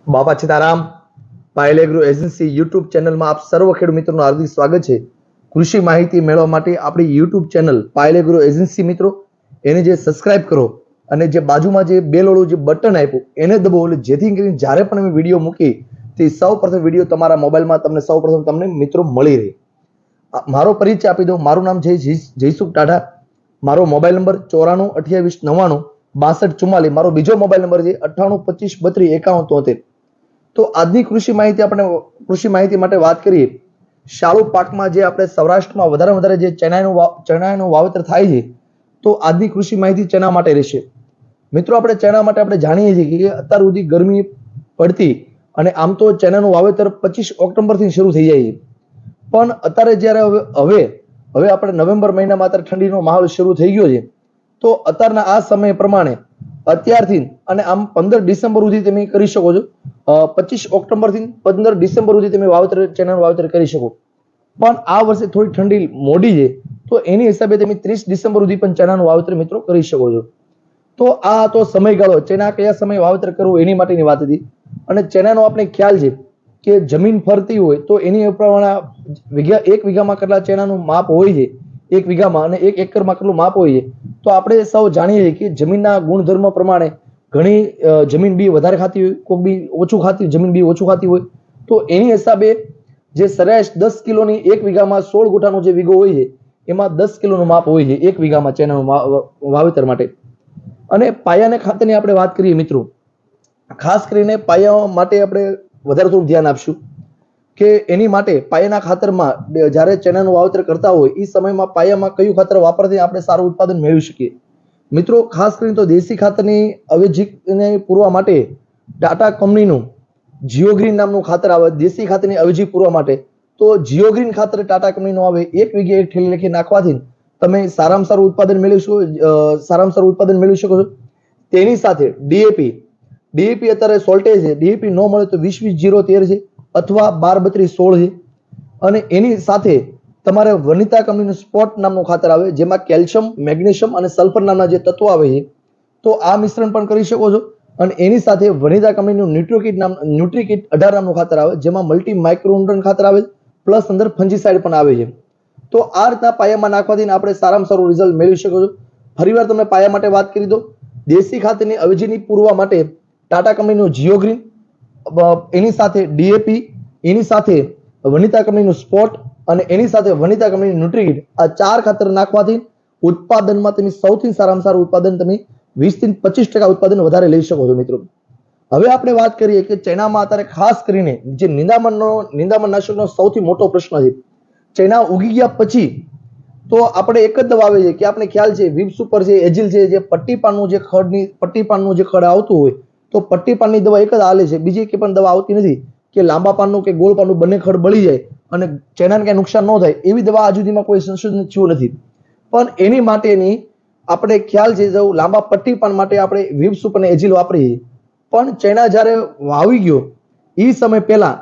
બાપા Sitaram. Payal agro agency YouTube ચેનલમાં આપ સર્વ ખેડૂત મિત્રોનું હાર્દિક સ્વાગત છે. કૃષિ માહિતી મેળવવા માટે આપણી YouTube channel Payal agro agency મિત્રો એને જે સબસ્ક્રાઇબ કરો અને જે બાજુમાં જે બેલ વાળું જે બટન આપ્યું એને દબાવો, એટલે જેથી કરીને જ્યારે પણ અમે વિડીયો મૂકી તે સૌપ્રથમ વિડીયો તમારા મોબાઈલમાં સૌપ્રથમ તમને મિત્રો મળી રહે. મારો પરિચય આપી દઉં. મારું નામ છે જયસુખ ટાઢા. મારો મોબાઈલ નંબર 9428906244. મારો બીજો મોબાઈલ નંબર છે 9825325173. તો આજની કૃષિ માહિતી માટે વાત કરીએ. શાળુ પાકમાં જે આપણે સૌરાષ્ટ્રમાં વધારે જે ચણાનું વાવેતર થાય છે, તો આજની કૃષિ માહિતી ચણા માટે રહેશે. મિત્રો, આપણે ચણા માટે આપણે જાણીએ છીએ કે અત્યાર સુધી ગરમી પડતી અને આમ તો ચણાનું વાવેતર 25 ઓક્ટોબરથી શરૂ થઈ જાય છે. પણ અત્યારે જ્યારે હવે આપણે નવેમ્બર મહિનામાં અત્યારે ઠંડીનો માહોલ શરૂ થઈ ગયો છે, તો અત્યારના આ સમય પ્રમાણે અત્યારથી અને આમ 15 ડિસેમ્બર સુધી તમે કરી શકો છો. 25 ઓક્ટોબરથી 15 ડિસેમ્બર સુધી તમે ચણાનું વાવેતર કરી શકો. પણ આ વર્ષે થોડી ઠંડી મોડી છે, તો એની હિસાબે તમે 30 ડિસેમ્બર સુધી પણ ચણાનું વાવેતર મિત્રો કરી શકો છો. તો આ તો સમયગાળો, ચણા કયા સમયે વાવેતર કરવું એની માટેની વાત હતી. અને ચણાનો આપણે ખ્યાલ છે કે જમીન ફરતી હોય તો એની પ્રમાણે એક વીઘામાં કેટલા ચણાનું માપ હોય છે, એક વીઘામાં, અને એક એકરમાં કેટલું માપ હોય છે. તો આપણે સૌ જાણીએ છીએ કે જમીનના ગુણધર્મ પ્રમાણે ઘણી જમીન બી વધારે ખાતી હોય, કોઈક બી ઓછું ખાતી, જમીન બી ઓછું ખાતી હોય. તો એની હિસાબે જે સરેરાશ 10 કિલોની એક વીઘામાં 16 ગુંઠાનો જે વીઘો હોય છે, એમાં 10 કિલોનું માપ હોય છે એક વીઘામાં ચણાનું વાવેતર માટે. અને પાયાના ખાતરની આપણે વાત કરીએ મિત્રો, ખાસ કરીને પાયા માટે આપણે વધારે થોડું ધ્યાન આપશું કે એની માટે પાયાના ખાતરમાં જ્યારે ચણાનું વાવેતર કરતા હોય એ સમયમાં પાયામાં કયું ખાતર વાપરથી આપણે સારું ઉત્પાદન મેળવી શકીએ. મિત્રો, ખાસ કરીને તો દેશી ખાતરની અવેજીને પૂરવા માટે ટાટા કંપનીનું જીઓગ્રીન નામનું ખાતર આવે. દેશી ખાતરની અવેજી પૂરવા માટે તો જીઓગ્રીન ખાતર ટાટા કંપનીનું આવે. એક વીઘે એક ઠેલી લખી નાખવાથી તમે સારામાં સારું ઉત્પાદન મેળવી શકો છો. તેની સાથે ડીએપી અત્યારે સોલ્ટેજ છે. ડીએપી ન મળે તો 20-20-0-13 છે અથવા 12-32-16 છે. અને એની સાથે તમારે વનિતા કંપનીનું સ્પોટ નામનું ખાતર આવે, જેમાં કેલ્શિયમ, મેગ્નેશિયમ અને સલ્ફર નામના જે તત્વો આવે છે, તો આ મિશ્રણ પણ કરી શકો છો. અને એની સાથે વનિતા કંપનીનું ન્યુટ્રીકિટ 18 નામનું ખાતર આવે, જેમાં મલ્ટી માઇક્રોન્યુટ્રન ખાતર આવે પ્લસ અંદર ફંજીસાઇડ પણ આવે છે. તો આ રીતના પાયામાં નાખવાથી આપણે સારામાં સારું રિઝલ્ટ મેળવી શકો છો. ફરીવાર તમને પાયા માટે વાત કરી દો. દેશી ખાતરની અવેજીની પૂરવા માટે ટાટા કંપનીનું જીઓગ્રીન, એની સાથે ડીએપી, એની સાથે વનિતા કંપનીનું સ્પોટ અને એની સાથે વનિતા કંપનીનું ન્યુટ્રીકિટ, આ 4 ખાતર નાખવાથી ઉત્પાદનમાં તમે સૌથી સારામાં સારું ઉત્પાદન તમે 20-25% ઉત્પાદન વધારે લઈ શકો છો. મિત્રો, હવે આપણે વાત કરીએ કે ચણામાં અત્યારે ખાસ કરીને જે નિંદામણનાશકનો સૌથી મોટો પ્રશ્ન છે. ચણા ઉગી ગયા પછી તો આપણે એક જ દવા આવે છે કે આપણે ખ્યાલ છે વીપ સુપર છે, એજિલ છે, જે પટ્ટી પાનનું જે ખડ આવતું હોય, તો પટ્ટી પાનની દવા એક જ હાલે છે, બીજી કે પણ દવા આવતી નથી કે લાંબા પાનનું કે ગોળ પાનનું બંને ખડ બળી જાય અને ચણાને કઈ નુકસાન ન થાય. એવી દવા આજ સુધીમાં કોઈ સંશોધન થયું નથી. પણ એની માટેની આપણે ખ્યાલ છે જો લાંબા પટ્ટી પાન માટે આપણે વીપ સુપર અને એજિલ વાપરીએ. પણ ચણા જ્યારે વાવી ગયો એ સમય પહેલા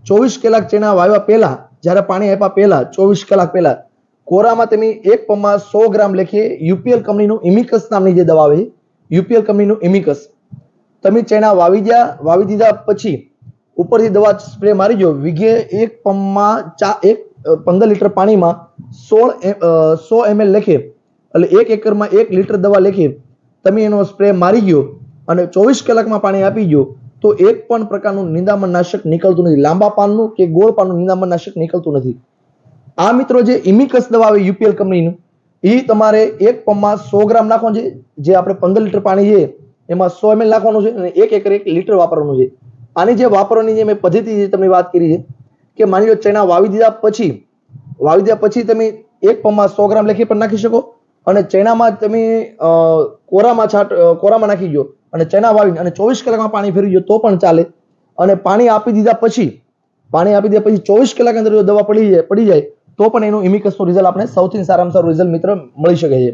24 કલાક ચણા વાવ્યા પહેલા, જ્યારે પાણી આપ્યા પહેલા 24 કલાક પહેલા કોરામાં તમે એક પંપમાં 100 ગ્રામ લેખે યુપીએલ કંપનીનું ઇમિકસ નામની જે દવા આવે છે, યુપીએલ કંપનીનું ઇમિકસ, તમે ચણા વાવી દીધા પછી ઉપરથી દવા સ્પ્રે મારી દો. વીઘે એક પંપમાં 15 લીટર પાણીમાં 100 ml લેખે, એટલે એક એકરમાં 1 લીટર દવા લેખે તમે એનો સ્પ્રે મારી ગયો અને 24 કલાકમાં પાણી આપી ગયો, તો એક પણ પ્રકારનું નિંદામણનાશક નીકળતું નથી. લાંબા પાનનું કે ગોળ પાનનું નિંદામણનાશક નીકળતું નથી. આ મિત્રો જે ઇમિકસ દવા આવે યુપીએલ કંપનીનું, એ તમારે એક પંપમાં 100 ગ્રામ નાખવાનું છે. જે આપણે 15 લીટર પાણી છે એમાં 100 ml નાખવાનું છે અને એક એકર 1 લીટર વાપરવાનું છે. આની જે વાપરવાની જે મેં પદ્ધતિ જે તમને વાત કરી છે કે માની લો ચણા વાવી દીધા પછી તમે એક પંપમાં 100 ગ્રામ લેખી પણ નાખી શકો અને ચણામાં તમે કોરામાં નાખી ગયો અને ચણા વાવી અને 24 કલાકમાં પાણી ફેરવી ગયો તો પણ ચાલે. અને પાણી આપી દીધા પછી 24 કલાક અંદર જો દવા પડી જાય તો પણ એનું ઇમિકસનું રિઝલ્ટ આપણે સૌથી સારામાં સારું રિઝલ્ટ મિત્ર મળી શકે છે.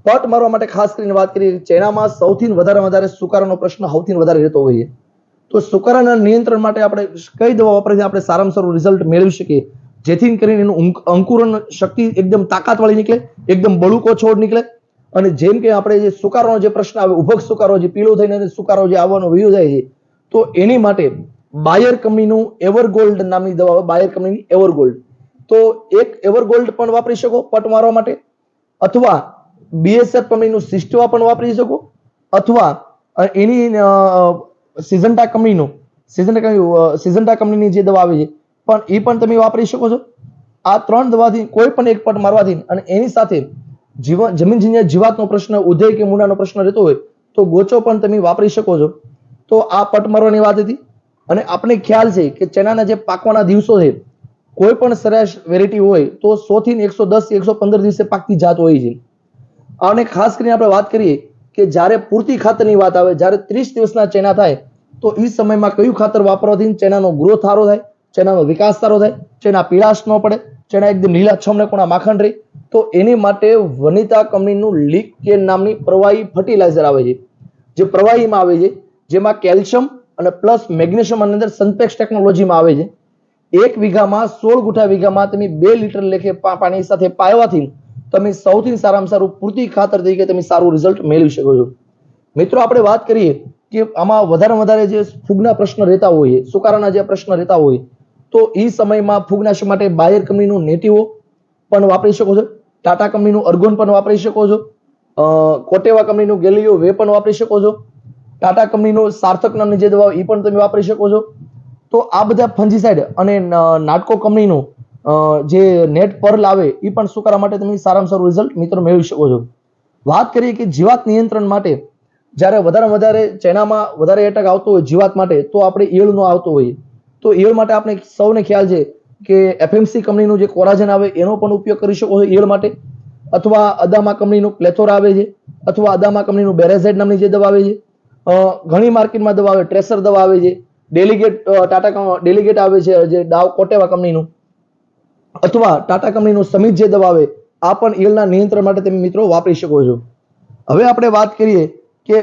પટ મારવા માટે ખાસ કરીને વાત કરીએ, ચણામાં સૌથી વધારે સુકારાનો પ્રશ્ન સૌથી વધારે રહેતો હોય છે. તો સુકારાના નિયંત્રણ માટે આપણે કઈ દવા વાપરીને આપણે સારામાં સારું રિઝલ્ટ મેળવી શકીએ, જેથી કરીને એનું અંકુરણ શક્તિ એકદમ તાકાતવાળી નીકળે, એકદમ બળુકો છોડ નીકળે. અને જેમ કે આપણે જે સુકારાનો જે પ્રશ્ન આવે, ઉભક સુકારો, જે પીળો થઈને સુકારો જે આવવાનો વયો જાય છે, તો એની માટે બાયર કંપનીનું એવરગોલ્ડ નામની દવા આવે, બાયર કંપનીની એવરગોલ્ડ. તો એક એવરગોલ્ડ પણ વાપરી શકો પટ મારવા માટે, અથવા બીએસએફ કંપનીનું સિસ્ટવા પણ વાપરી શકો, અથવા એની સિઝન્ટા કંપનીની જે દવા આવે છે પણ એ પણ તમે વાપરી શકો છો. આ 3 દવાથી કોઈ પણ એક પટ મારવાથી અને એની સાથે જમીન જીવાતનો પ્રશ્ન, ઉધઈ કે મૂળાનો પ્રશ્ન રહેતો હોય તો ગોચો પણ તમે વાપરી શકો છો. તો આ પટ મારવાની વાત હતી. અને આપણે ખ્યાલ છે કે ચણાના જે પાકવાના દિવસો છે, કોઈ પણ સરેરાશ વેરાયટી હોય તો 100 થી 110 115 દિવસે પાકતી જાત હોય છે. અને ખાસ કરીને આપણે વાત કરીએ કે જ્યારે પૂરતી ખાતરની વાત આવે, જ્યારે 30 દિવસના ચણા થાય તો એ સમયમાં કયું ખાતર વાપરવાથી ચણાનો ગ્રોથ સારો થાય, ચણાનો વિકાસ સારો થાય, ચણા પીળાશ ન પડે, ચણા એકદમ લીલાછમ ને કોણા માખણ રહે. તો એની માટે વનિતા કંપનીનું લીક કેર નામની પ્રવાહી ફર્ટિલાઇઝર આવે છે, જે પ્રવાહીમાં આવે છે, જેમાં કેલ્શિયમ અને પ્લસ મેગ્નેશિયમ અંદર સનપેક્સ ટેકનોલોજીમાં આવે છે. 1 વીઘામાં 16 ગુઠા વીઘામાં તમે 2 લીટર લેખે પાણી સાથે પાયવાથી તમે સૌથી સારામાં સારું પૂરતી ખાતર તરીકે તમે સારું રિઝલ્ટ મેળવી શકો છો. મિત્રો, આપણે વાત કરીએ કે આમાં વધારે જે ફૂગના પ્રશ્ન રહેતા હોય, સુકારાના જે પ્રશ્ન રહેતા હોય, તો એ સમયમાં ફૂગનાશક માટે બાયર કંપનીનું નેટિવો પણ વાપરી શકો છો, ટાટા કંપનીનું અર્ગોન પણ વાપરી શકો છો, કોટેવા કંપનીનું ગેલિયો વે પણ વાપરી શકો છો, ટાટા કંપનીનું સાર્થક નામની જે દવા એ પણ તમે વાપરી શકો છો. તો આ બધા ફંજીસાઇડ અને નાટકો કંપનીનું જે નેટ પર્લ આવે એ પણ સુકારા માટે તમે સારામાં સારું રિઝલ્ટ મિત્રો મેળવી શકો છો. વાત કરીએ કે જીવાત નિયંત્રણ માટે જ્યારે વધારે ચણામાં વધારે એટેક આવતો હોય જીવાત માટે, તો આપણે ઈયળનો આવતો હોય. તો ઈયળ માટે આપણે સૌને ખ્યાલ છે કે એફએમસી કંપનીનું જે કોરાજન આવે એનો પણ ઉપયોગ કરી શકો છો ઈયળ માટે, અથવા અદામા કંપનીનું પ્લેથોરા આવે છે, અથવા અદામા કંપનીનું બેરેઝાઇડ નામની જે દવા આવે છે. ઘણી માર્કેટમાં દવા આવે, ટ્રેસર દવા આવે છે, ડેલિગેટ આવે છે જે ડાવ કોટેવા કંપનીનું, અથવા ટાટા કંપનીનું સમિત જે દવા આવે, આ પણ ઈયળના નિયંત્રણ માટે તમે મિત્રો વાપરી શકો છો. હવે આપણે વાત કરીએ કે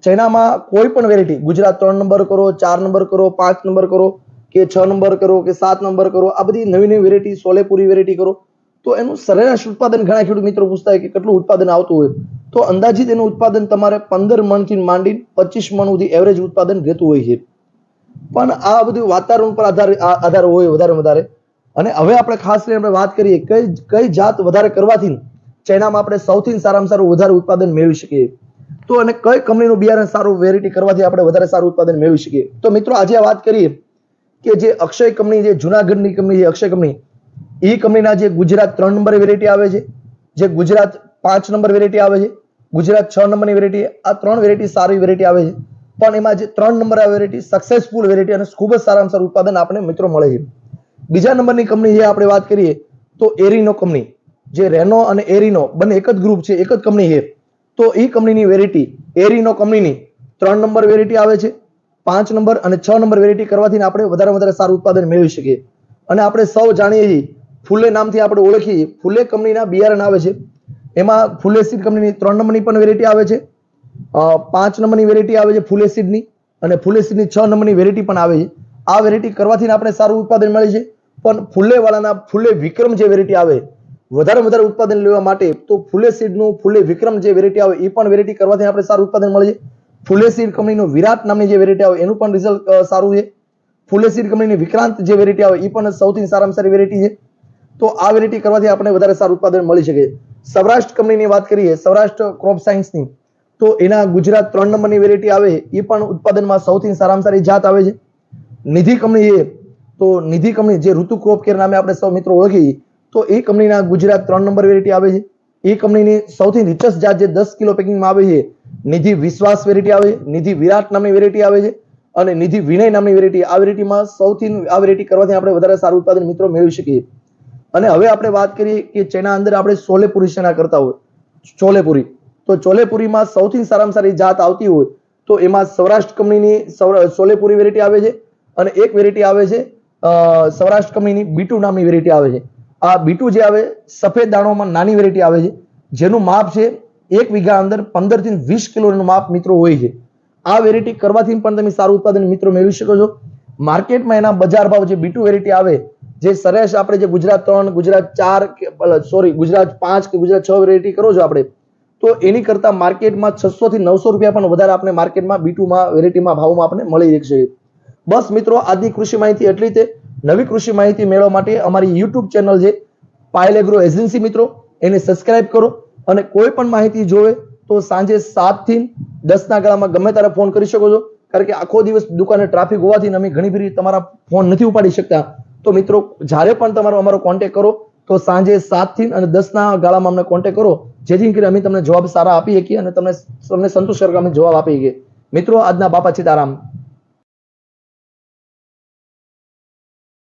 ચણામાં કોઈ પણ વેરાયટી, ગુજરાત 3 નંબર કરો, 4 નંબર કરો, 5 નંબર કરો, કે 6 નંબર કરો, કે 7 નંબર કરો, આ બધી નવી વેરાયટી, સોલેપુરી વેરાયટી કરો, તો એનું સરેરાશ ઉત્પાદન ઘણા ખેડૂત મિત્રો પૂછતા હોય કે કેટલું ઉત્પાદન આવતું હોય. તો અંદાજિત એનું ઉત્પાદન તમારે 15 મણથી માંડી 25 મણ સુધી એવરેજ ઉત્પાદન રહેતું હોય છે. પણ આ બધું વાતાવરણ પર આધાર હોય વધારે. અને હવે આપણે ખાસ કરીને આપણે વાત કરીએ કઈ જાત વધારે કરવાથી ચણામાં આપણે સૌથી સારામાં સારું વધારે ઉત્પાદન મેળવી શકીએ, તો અને કઈ કંપનીનું બિયારણ સારું વેરાયટી કરવાથી આપણે વધારે સારું ઉત્પાદન મેળવી શકીએ. તો મિત્રો, આજે વાત કરીએ કે જે અક્ષય કંપની, જે જુનાગઢની કંપની છે અક્ષય કંપની, એ કંપનીના જે ગુજરાત 3 નંબર વેરાયટી આવે છે, જે ગુજરાત 5 નંબર વેરાયટી આવે છે, ગુજરાત 6 નંબરની વેરાયટી, આ 3 વેરાયટી સારી વેરાયટી આવે છે. પણ એમાં જે 3 નંબર વેરાયટી સક્સેસફુલ વેરાયટી અને ખૂબ જ સારામાં સારું ઉત્પાદન આપણે મિત્રો મળે છે. બીજા નંબરની કંપની જે આપણે વાત કરીએ તો એરિનો કંપની, જે રેનો અને એરિનો બંને એક જ ગ્રુપ છે, એક જ કંપની છે. તો એ કંપનીની વેરાયટી એરિનો કંપનીની 3 નંબર વેરાયટી આવે છે, 5 નંબર અને 6 નંબર વેરાયટી કરવાથી આપણે વધારે સારું ઉત્પાદન મેળવી શકીએ. અને આપણે સૌ જાણીએ છીએ, ફૂલે નામથી આપણે ઓળખીએ છીએ, ફૂલે કંપનીના બિયારણ આવે છે. એમાં ફૂલે સીડ કંપનીની 3 નંબરની પણ વેરાયટી આવે છે, 5 નંબરની વેરાયટી આવે છે ફૂલે સીડની, અને ફૂલે સીડની 6 નંબરની વેરાયટી પણ આવે છે. આ વેરાયટી કરવાથી આપણે સારું ઉત્પાદન મળે છે. પણ ફૂલેવાળાના ફૂલે વિક્રમ જે વેરાયટી આવે, વધારે ઉત્પાદન લેવા માટે, તો ફૂલે સીડનું ફૂલે વિક્રમ જે વેરાયટી આવે એ પણ વેરાયટી કરવાથી આપણે સારું ઉત્પાદન મળે છે. ફૂલે સીડ કંપનીનું વિરાટ નામની જે વેરાયટી આવે એનું પણ રિઝલ્ટ સારું છે. ફૂલે સીડ કંપનીની વિક્રાંત જે વેરાયટી આવે એ પણ સૌથી સારામાં સારી વેરાયટી છે. તો આ વેરાયટી કરવાથી આપણે વધારે સારું ઉત્પાદન મળી શકે. સૌરાષ્ટ્ર કંપનીની વાત કરીએ, સૌરાષ્ટ્ર ક્રોપ સાયન્સની, તો એના ગુજરાત 3 નંબરની વેરાયટી આવે, એ પણ ઉત્પાદનમાં સૌથી સારામાં સારી જાત આવે છે. નિધિ કંપની છે, તો નિધિ કંપની જે ઋતુ ક્રોપ કેર નામે આપણે સૌ મિત્રો ઓળખીએ, તો એ કંપનીના ગુજરાત 3 નંબર વેરાયટી આવે છે. એ કંપનીની સૌથી રિચેસ્ટ જાત જે 10 કિલો પેકિંગમાં આવે છે, નિધિ વિશ્વાસ વેરાયટી આવે છે, નિધિ વિરાટ નામની વેરાયટી આવે છે, અને નિધિ વિનય નામની વેરાયટી. આ વેરાયટીમાં આ વેરાયટી કરવાથી આપણે વધારે સારું ઉત્પાદન મિત્રો મેળવી શકીએ. અને હવે આપણે વાત કરીએ કે ચણા અંદર આપણે સોલેપુરી ચણા કરતા હોય, ચોલેપુરી, તો ચોલેપુરીમાં સૌથી સારામાં સારી જાત આવતી હોય તો એમાં સૌરાષ્ટ્ર કંપનીની સોલેપુરી વેરાયટી આવે છે, અને એક વેરાયટી આવે છે સૌરાષ્ટ્ર કંપનીની બીટુ નામની વેરાયટી આવે છે. આ બીટુ જે આવે સફેદ દાણોમાં નાની વેરાયટી આવે છે, જેનું માપ છે 1 વીઘા અંદર 15 થી 20 કિલોનું માપ મિત્રો હોય છે. આ વેરાયટી કરવાથી પણ તમે સારું ઉત્પાદન મિત્રો મેળવી શકો છો. માર્કેટમાં એના બજાર ભાવ જે બીટુ વેરાયટી આવે, જે સરેરાશ આપણે જે ગુજરાત 3, ગુજરાત 4 ગુજરાત 5 કે ગુજરાત 6 વેરાયટી કરો છો આપણે, તો એની કરતા માર્કેટમાં 600 થી 900 રૂપિયા પણ વધારે આપણે માર્કેટમાં B2માં વેરાયટીમાં ભાવમાં આપણે મળી શકશે. બસ મિત્રો, આજની કૃષિ માહિતી એટલી છે. નવી કૃષિ માહિતી મેળવવા માટે અમારી YouTube ચેનલ છે પાયલ એગ્રો એજન્સી મિત્રો, એને સબસ્ક્રાઇબ કરો અને કોઈ પણ માહિતી જોવે તો સાંજે 7 થી 10 ના ગાળામાં ગમે ત્યારે ફોન કરી શકો છો. કારણ કે આખો દિવસ દુકાને ટ્રાફિક હોવાથી અમે ઘણી બધી તમારા ફોન નથી ઉપાડી શકતા. તો મિત્રો, જ્યારે પણ તમારો અમારો કોન્ટેક્ટ કરો તો સાંજે 7 થી અને 10 ના ગાળામાં અમને કોન્ટેક્ટ કરો, જેથી કરીને અમે તમને જવાબ સારા આપી શકીએ અને તમને સંતોષકારક અમે જવાબ આપી શકીએ. મિત્રો, આજના બાપા સીતારામ.